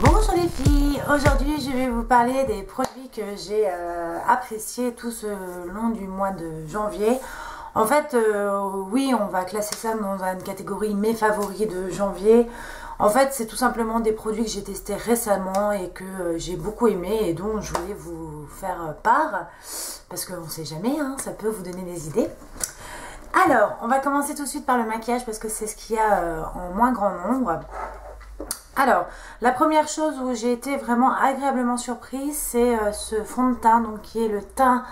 Bonjour les filles, aujourd'hui je vais vous parler des produits que j'ai appréciés tout au long du mois de janvier. En fait, oui, on va classer ça dans une catégorie mes favoris de janvier. En fait, c'est tout simplement des produits que j'ai testés récemment et que j'ai beaucoup aimé et dont je voulais vous faire part. Parce qu'on ne sait jamais, hein, ça peut vous donner des idées. Alors, on va commencer tout de suite par le maquillage parce que c'est ce qu'il y a en moins grand nombre. Alors, la première chose où j'ai été vraiment agréablement surprise, c'est ce fond de teint, donc qui est le teint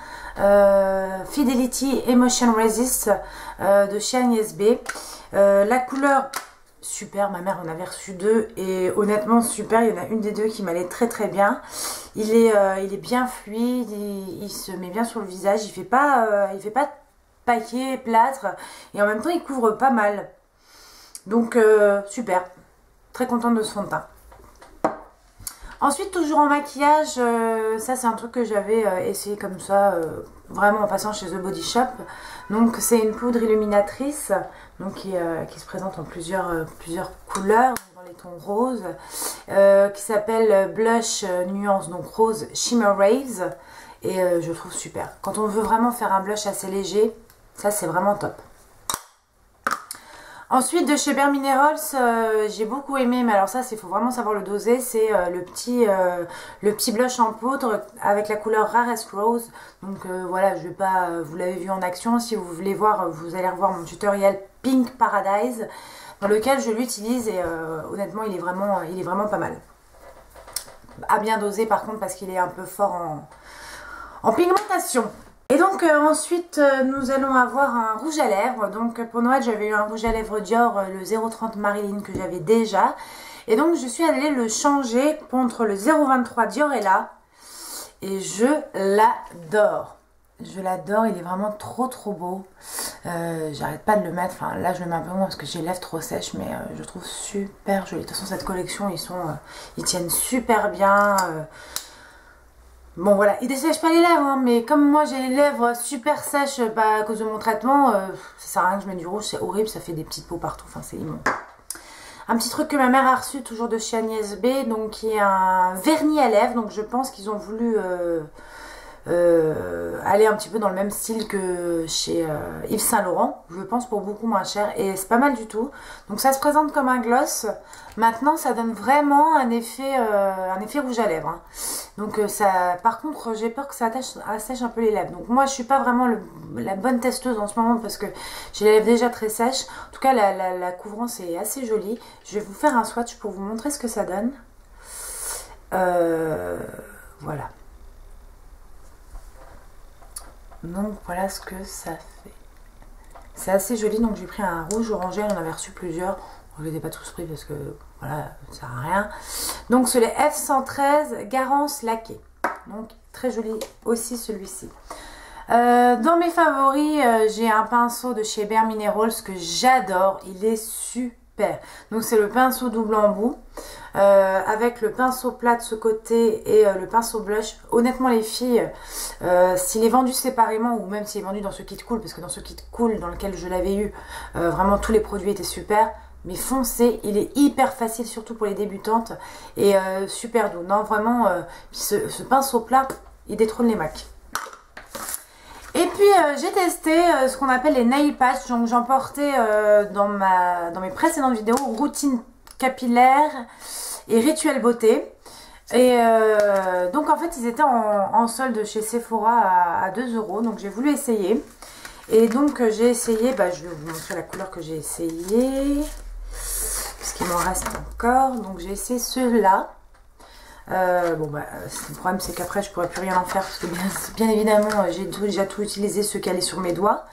Fidelity Emotion Resist de chez Agnès B. La couleur, super, ma mère en avait reçu deux et honnêtement super, il y en a une des deux qui m'allait très très bien. Il est bien fluide, il se met bien sur le visage, il fait pas paquet, plâtre et en même temps il couvre pas mal. Donc super. Très contente de ce fond de teint. Ensuite, toujours en maquillage, ça c'est un truc que j'avais essayé comme ça, vraiment en passant chez The Body Shop. Donc c'est une poudre illuminatrice donc, qui se présente en plusieurs couleurs, dans les tons roses, qui s'appelle Blush Nuance, donc rose Shimmer Rays. Et je trouve super. Quand on veut vraiment faire un blush assez léger, ça c'est vraiment top. Ensuite de chez Bare Minerals, j'ai beaucoup aimé, mais alors ça il faut vraiment savoir le doser, c'est le petit blush en poudre avec la couleur Rarest Rose. Donc voilà, je vais pas, vous l'avez vu en action, si vous voulez voir, vous allez revoir mon tutoriel Pink Paradise dans lequel je l'utilise et honnêtement il est vraiment pas mal. À bien doser par contre parce qu'il est un peu fort en pigmentation. Et donc ensuite nous allons avoir un rouge à lèvres. Donc pour Noël j'avais eu un rouge à lèvres Dior, le 030 Marilyn que j'avais déjà. Et donc je suis allée le changer contre le 023 Diorella. Et je l'adore. Je l'adore, il est vraiment trop beau. J'arrête pas de le mettre, enfin là je le mets un peu moins parce que j'ai les lèvres trop sèches. Mais je trouve super joli. De toute façon cette collection ils tiennent super bien. Bon voilà, il dessèche pas les lèvres, hein, mais comme moi j'ai les lèvres super sèches à cause de mon traitement, ça sert à rien que je mette du rouge, c'est horrible, ça fait des petites peaux partout, enfin c'est immonde. Un petit truc que ma mère a reçu toujours de chez Agnès B, donc qui est un vernis à lèvres, donc je pense qu'ils ont voulu aller un petit peu dans le même style que chez Yves Saint Laurent, je pense pour beaucoup moins cher et c'est pas mal du tout. Donc ça se présente comme un gloss, maintenant ça donne vraiment un effet rouge à lèvres, hein. Donc ça, par contre j'ai peur que ça assèche un peu les lèvres, donc moi je suis pas vraiment la bonne testeuse en ce moment parce que j'ai les lèvres déjà très sèches. En tout cas la couvrance est assez jolie. Je vais vous faire un swatch pour vous montrer ce que ça donne. Voilà. Donc voilà ce que ça fait. C'est assez joli, donc j'ai pris un rouge orangé, on en avait reçu plusieurs. Je ne les ai pas tous pris parce que voilà, ça sert à rien. Donc c'est le F113 Garance laqué. Donc très joli aussi celui-ci. Dans mes favoris, j'ai un pinceau de chez Bare Minerals que j'adore. Il est super. Donc c'est le pinceau double embout. Avec le pinceau plat de ce côté et le pinceau blush. Honnêtement les filles, s'il est vendu séparément ou même s'il est vendu dans ce kit cool, parce que dans ce kit cool dans lequel je l'avais eu, vraiment tous les produits étaient super. Mais foncez, il est hyper facile surtout pour les débutantes et super doux. Non vraiment, ce pinceau plat il détrône les MAC. Et puis j'ai testé ce qu'on appelle les nail patch. Donc j'en portais dans mes précédentes vidéos, routine capillaire et rituel beauté. Et donc en fait ils étaient en solde chez Sephora à 2 €. Donc j'ai voulu essayer. Et donc j'ai essayé, je vais vous montrer la couleur que j'ai essayé. Parce qu'il m'en reste encore. Donc j'ai essayé ceux-là. Le problème c'est qu'après je pourrais plus rien en faire parce que bien évidemment j'ai déjà tout utilisé ce qui allait sur mes doigts.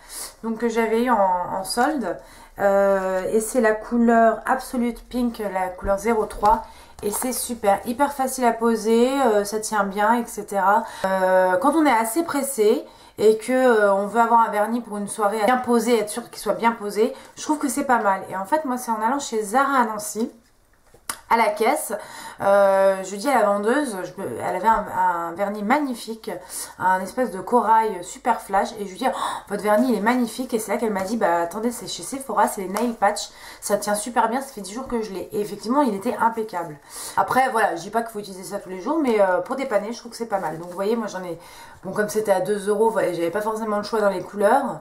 Donc que j'avais eu en solde. Et c'est la couleur Absolute Pink, la couleur 03. Et c'est super, hyper facile à poser, ça tient bien, etc. Quand on est assez pressé et que on veut avoir un vernis pour une soirée bien posé, être sûr qu'il soit bien posé, je trouve que c'est pas mal. Et en fait moi c'est en allant chez Zara à Nancy, à la caisse. Je dis à la vendeuse, elle avait un vernis magnifique, un espèce de corail super flash, et je lui dis, oh, votre vernis il est magnifique, et c'est là qu'elle m'a dit, bah attendez, c'est chez Sephora, c'est les nail patch, ça tient super bien, ça fait 10 jours que je l'ai, et effectivement il était impeccable. Après voilà, je dis pas qu'il faut utiliser ça tous les jours, mais pour dépanner je trouve que c'est pas mal. Donc vous voyez, moi j'en ai, bon comme c'était à 2 euros, voilà, j'avais pas forcément le choix dans les couleurs.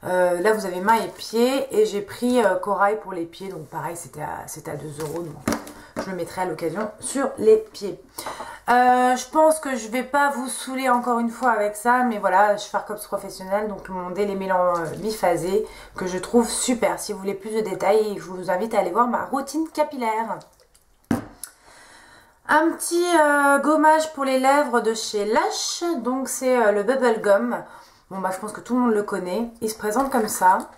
Là vous avez main et pied, et j'ai pris corail pour les pieds, donc pareil c'était à 2 euros, donc je le mettrai à l'occasion sur les pieds. Je pense que je vais pas vous saouler encore une fois avec ça, mais voilà, je fais Cops professionnel, donc mon délémélant biphasé que je trouve super. Si vous voulez plus de détails, je vous invite à aller voir ma routine capillaire. Un petit gommage pour les lèvres de chez Lush, donc c'est le Bubble Gum. Bon bah je pense que tout le monde le connaît. Il se présente comme ça,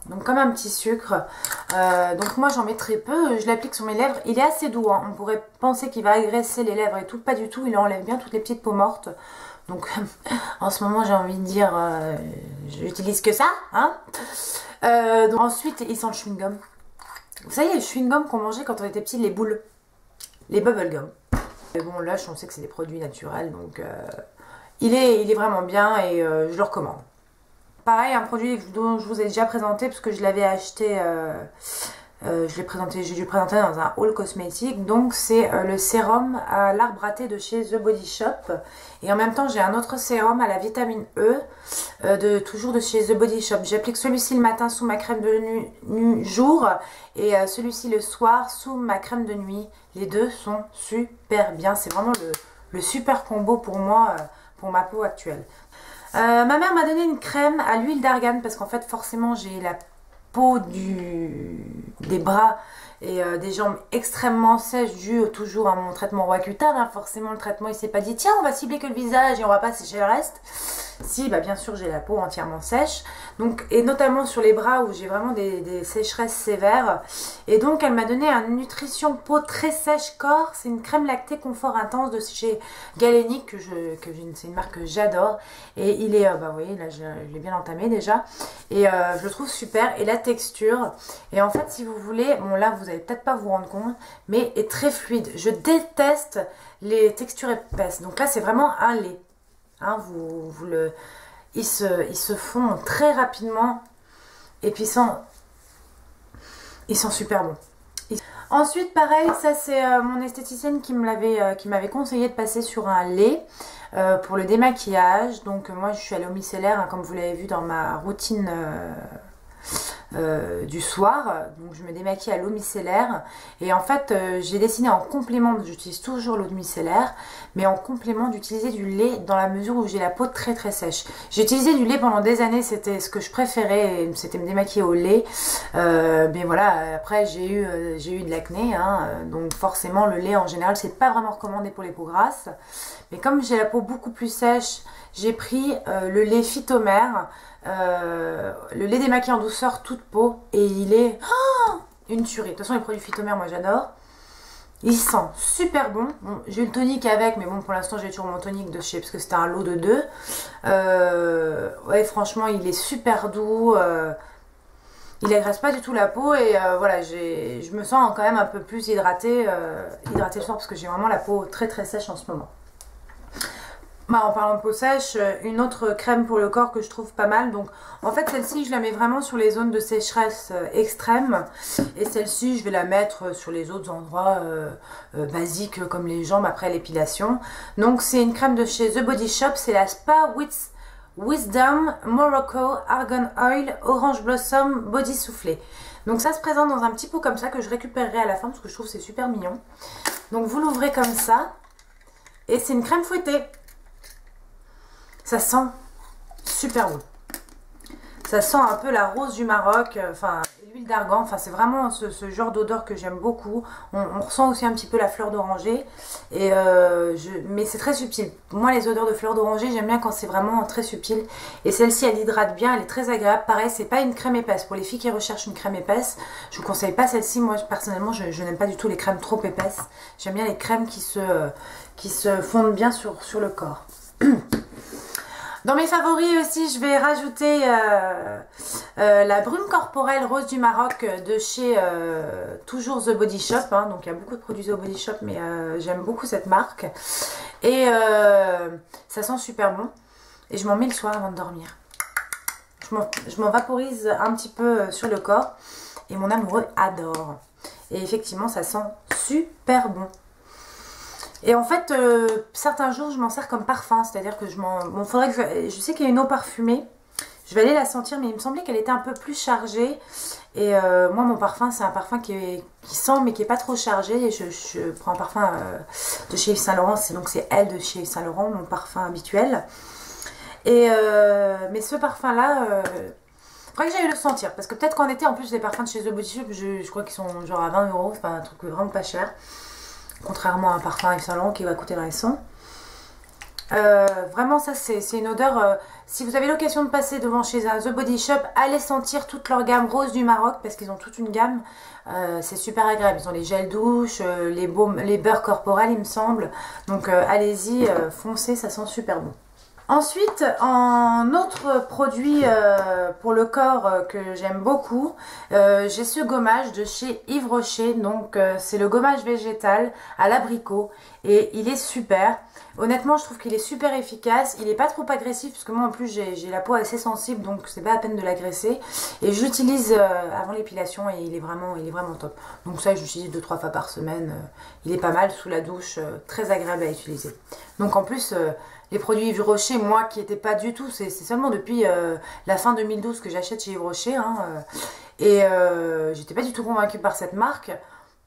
donc comme un petit sucre. Donc moi j'en mets très peu, je l'applique sur mes lèvres. Il est assez doux, hein. On pourrait penser qu'il va agresser les lèvres et tout, pas du tout. Il enlève bien toutes les petites peaux mortes. Donc en ce moment j'ai envie de dire, j'utilise que ça, hein. Donc, ensuite il sent le chewing-gum. Vous savez les chewing-gums qu'on mangeait quand on était petit, les boules, les bubble gum. Mais bon Lush on sait que c'est des produits naturels, donc il est vraiment bien, et je le recommande. Pareil, un produit dont je vous ai déjà présenté, parce que je l'avais acheté, j'ai dû le présenter dans un haul cosmétique. Donc c'est le sérum à l'arbre à thé de chez The Body Shop. Et en même temps j'ai un autre sérum à la vitamine E, toujours de chez The Body Shop. J'applique celui-ci le matin sous ma crème de nuit jour, et celui-ci le soir sous ma crème de nuit. Les deux sont super bien, c'est vraiment le super combo pour moi, pour ma peau actuelle. Ma mère m'a donné une crème à l'huile d'argan, parce qu'en fait forcément j'ai la peau des bras et des jambes extrêmement sèches dû toujours à mon traitement Roaccutane, hein. Forcément le traitement il s'est pas dit tiens on va cibler que le visage et on va pas sécher le reste. Si, bah bien sûr j'ai la peau entièrement sèche, donc, et notamment sur les bras où j'ai vraiment des sécheresses sévères. Et donc elle m'a donné un nutrition peau très sèche corps. C'est une crème lactée confort intense de chez Galénic, c'est une marque que j'adore. Et il est, bah vous voyez là je l'ai bien entamé déjà, et je le trouve super. Et la texture, et en fait si vous voulez, bon là vous allez peut-être pas vous rendre compte, mais est très fluide. Je déteste les textures épaisses, donc là c'est vraiment un lait. Hein, ils se font très rapidement, et puis ils sont super bons. Ensuite pareil, ça c'est mon esthéticienne qui m'avait conseillé de passer sur un lait pour le démaquillage. Donc moi je suis allée au micellaire, hein, comme vous l'avez vu dans ma routine du soir. Donc je me démaquille à l'eau micellaire, et en fait j'ai décidé en complément, j'utilise toujours l'eau de micellaire, mais en complément d'utiliser du lait, dans la mesure où j'ai la peau très très sèche. J'ai utilisé du lait pendant des années, c'était ce que je préférais, c'était me démaquiller au lait, mais voilà, après j'ai eu de l'acné, hein, donc forcément le lait en général c'est pas vraiment recommandé pour les peaux grasses. Mais comme j'ai la peau beaucoup plus sèche, j'ai pris le lait Phytomère, le lait démaquillant en douceur toute peau, et il est une tuerie. De toute façon les produits Phytomère moi j'adore. Il sent super bon. Bon, j'ai eu le tonique avec, mais bon pour l'instant j'ai toujours mon tonique de chez, parce que c'était un lot de 2. Ouais franchement il est super doux, il agresse pas du tout la peau, et voilà, je me sens quand même un peu plus hydratée le soir, parce que j'ai vraiment la peau très très sèche en ce moment. Bah, en parlant de peau sèche, une autre crème pour le corps que je trouve pas mal. Donc en fait celle-ci je la mets vraiment sur les zones de sécheresse extrême, et celle-ci je vais la mettre sur les autres endroits basiques comme les jambes après l'épilation. Donc c'est une crème de chez The Body Shop, c'est la Spa Wisdom Morocco Argan Oil Orange Blossom Body Soufflé. Donc ça se présente dans un petit pot comme ça, que je récupérerai à la fin parce que je trouve que c'est super mignon. Donc vous l'ouvrez comme ça, et c'est une crème fouettée. Ça sent super bon. Ça sent un peu la rose du Maroc, enfin l'huile d'argan, enfin c'est vraiment ce genre d'odeur que j'aime beaucoup. On ressent aussi un petit peu la fleur d'oranger, et mais c'est très subtil. Moi les odeurs de fleur d'oranger j'aime bien quand c'est vraiment très subtil, et celle-ci elle hydrate bien, elle est très agréable. Pareil c'est pas une crème épaisse, pour les filles qui recherchent une crème épaisse je vous conseille pas celle-ci. Moi personnellement je n'aime pas du tout les crèmes trop épaisses, j'aime bien les crèmes qui se fondent bien sur le corps. Dans mes favoris aussi, je vais rajouter la brume corporelle rose du Maroc de chez toujours The Body Shop. Hein. Donc il y a beaucoup de produits The Body Shop, mais j'aime beaucoup cette marque. Et ça sent super bon. Et je m'en mets le soir avant de dormir. Je m'en vaporise un petit peu sur le corps. Et mon amoureux adore. Et effectivement, ça sent super bon. Et en fait, certains jours, je m'en sers comme parfum. C'est-à-dire que bon, faudrait que je sais qu'il y a une eau parfumée. Je vais aller la sentir, mais il me semblait qu'elle était un peu plus chargée. Et moi, mon parfum, c'est un parfum qui sent, mais qui n'est pas trop chargé. Et je prends un parfum de chez Yves Saint Laurent. Donc, c'est elle de chez Yves Saint Laurent, mon parfum habituel. Et mais ce parfum-là... faudrait que j'aille le sentir. Parce que peut-être qu'en été, en plus, les parfums de chez The Body Shop, je crois qu'ils sont genre à 20 €. C'est un truc vraiment pas cher. Contrairement à un parfum Yves Saint Laurent qui va coûter dans les 100. Vraiment ça c'est une odeur, si vous avez l'occasion de passer devant chez un The Body Shop, allez sentir toute leur gamme rose du Maroc parce qu'ils ont toute une gamme, c'est super agréable, ils ont les gels douche, les baumes, les beurres corporels il me semble, donc allez-y, foncez, ça sent super bon. Ensuite, en autre produit pour le corps que j'aime beaucoup, j'ai ce gommage de chez Yves Rocher. Donc c'est le gommage végétal à l'abricot et il est super. Honnêtement, je trouve qu'il est super efficace. Il n'est pas trop agressif parce que moi en plus j'ai la peau assez sensible, donc c'est pas la peine de l'agresser. Et j'utilise avant l'épilation et il est vraiment top. Donc ça, j'utilise 2-3 fois par semaine. Il est pas mal sous la douche, très agréable à utiliser. Donc en plus... les produits Yves Rocher, moi qui n'étais pas du tout, c'est seulement depuis la fin 2012 que j'achète chez Yves Rocher. Hein, et j'étais pas du tout convaincue par cette marque.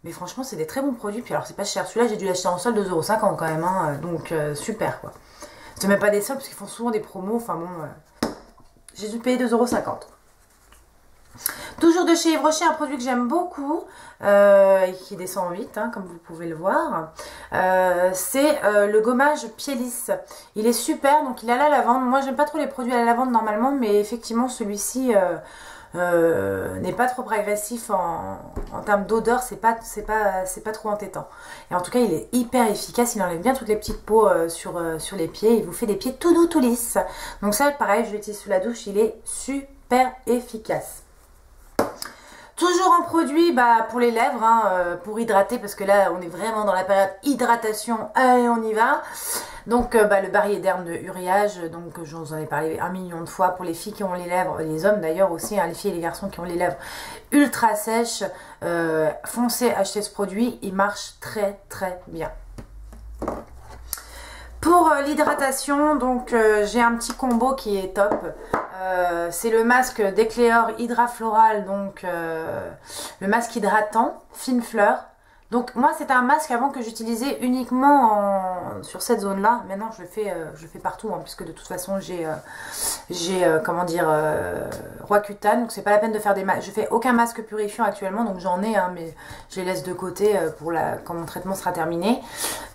Mais franchement, c'est des très bons produits. Puis alors, c'est pas cher. Celui-là, j'ai dû l'acheter en solde 2,50 € quand même. Hein, donc, super quoi. C'est même pas des soldes parce qu'ils font souvent des promos. Enfin bon, j'ai dû payer 2,50 €. Toujours de chez Yves Rocher, un produit que j'aime beaucoup et qui descend vite, hein, comme vous pouvez le voir. C'est le gommage pied lisse. Il est super, donc il a la lavande. Moi, j'aime pas trop les produits à la lavande normalement, mais effectivement, celui-ci n'est pas trop agressif en termes d'odeur. C'est pas trop entêtant. Et en tout cas, il est hyper efficace. Il enlève bien toutes les petites peaux sur les pieds. Il vous fait des pieds tout doux, tout lisses. Donc ça, pareil, je l'utilise sous la douche. Il est super efficace. Toujours en produit pour les lèvres, hein, pour hydrater, parce que là on est vraiment dans la période hydratation, allez on y va. Donc le Barrier Derme de Uriage, donc je vous en ai parlé 1 million de fois pour les filles qui ont les lèvres, les hommes d'ailleurs aussi, hein, les filles et les garçons qui ont les lèvres ultra sèches, foncez acheter ce produit, il marche très très bien. Pour l'hydratation, donc j'ai un petit combo qui est top. C'est le masque d'Ecléor Hydra Floral, donc le masque hydratant, fine fleur. Donc moi c'est un masque avant que j'utilisais uniquement sur cette zone là. Maintenant je le fais partout, hein, puisque de toute façon j'ai comment dire Roaccutane, donc c'est pas la peine de faire des masques. Je fais aucun masque purifiant actuellement, donc j'en ai, hein, mais je les laisse de côté quand mon traitement sera terminé.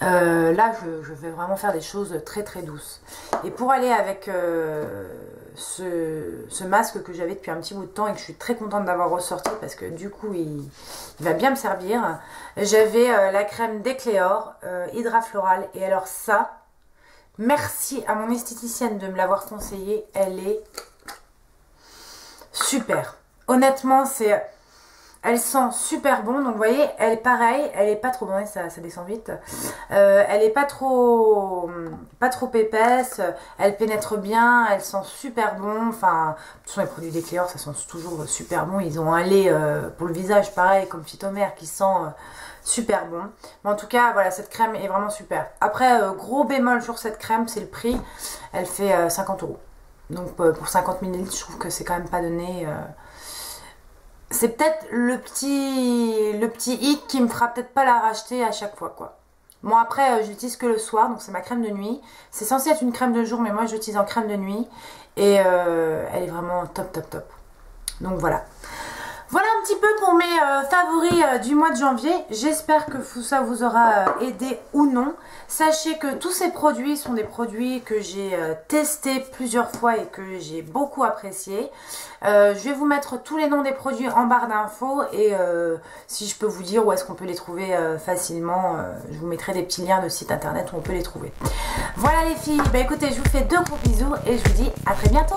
Là je vais vraiment faire des choses très très douces. Et pour aller avec ce masque que j'avais depuis un petit bout de temps et que je suis très contente d'avoir ressorti parce que du coup il va bien me servir, j'avais la crème d'Ecléor Hydra Floral. Et alors ça, merci à mon esthéticienne de me l'avoir conseillé, elle est super. Honnêtement, elle sent super bon. Donc vous voyez, elle est pareille, elle est pas trop bon, ça descend vite. Elle est pas trop épaisse, elle pénètre bien, elle sent super bon. Enfin, ce sont les produits d'Ecléor, ça sent toujours super bon. Ils ont un lait pour le visage pareil comme Phytomère qui sent super bon. Mais en tout cas, voilà, cette crème est vraiment super. Après, gros bémol sur cette crème, c'est le prix. Elle fait 50 €. Donc pour 50 ml, je trouve que c'est quand même pas donné. C'est peut-être le petit hic qui me fera peut-être pas la racheter à chaque fois, quoi. Bon, après, j'utilise que le soir, donc c'est ma crème de nuit. C'est censé être une crème de jour, mais moi, je l'utilise en crème de nuit. Et elle est vraiment top, top, top. Donc, voilà. Voilà un petit peu pour mes favoris du mois de janvier. J'espère que ça vous aura aidé ou non. Sachez que tous ces produits sont des produits que j'ai testés plusieurs fois et que j'ai beaucoup appréciés. Je vais vous mettre tous les noms des produits en barre d'infos et si je peux vous dire où est-ce qu'on peut les trouver facilement, je vous mettrai des petits liens de sites internet où on peut les trouver. Voilà les filles, bah écoutez, je vous fais de gros bisous et je vous dis à très bientôt.